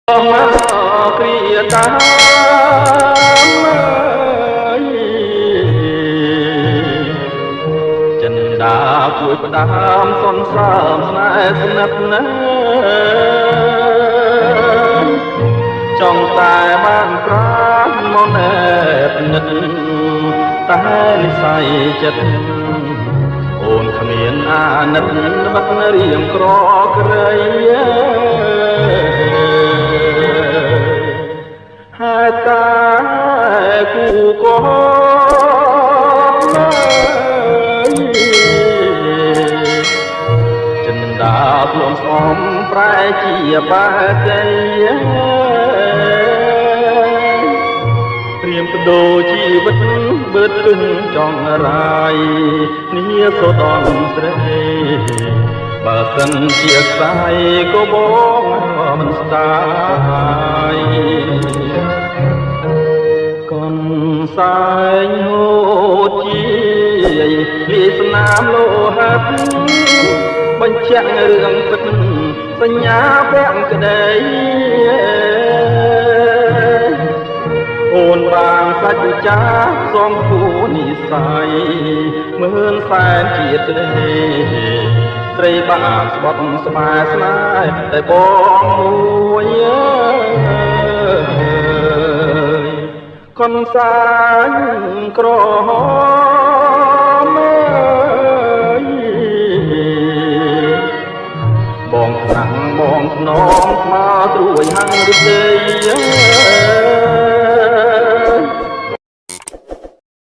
គ្រាតាមចិនដាពួយផ្ដាំសនសើមស្នេហ៍ស្និទ្ធណាចង់តែបានក្រានមកណែបនិតតែនិស័យចិត្តអូនគ្មានអាណិតបាត់រៀងក្រក្រៃហើយតែគូក៏ចិនដាភ្លុំស្អំប្រែជាបាតីព្រាមបដូរជីវិតបឺតគឹងចង់រាយនេះសូដនស្រីបើសិនជាខ្សែក៏បងមិនស្ដាយកូនសែងហូតជាលាស្នាមលោហិតបញ្ជាក់រឿងពិតសញ្ញាពាក់ក្តីអូនបានសាច់ចាសំគូនិស័យមើលសែនជាតិក្តីស្រីបានស្បត់ស្បែស្នេហ៍តែបងមួយកូនសាញក្រហម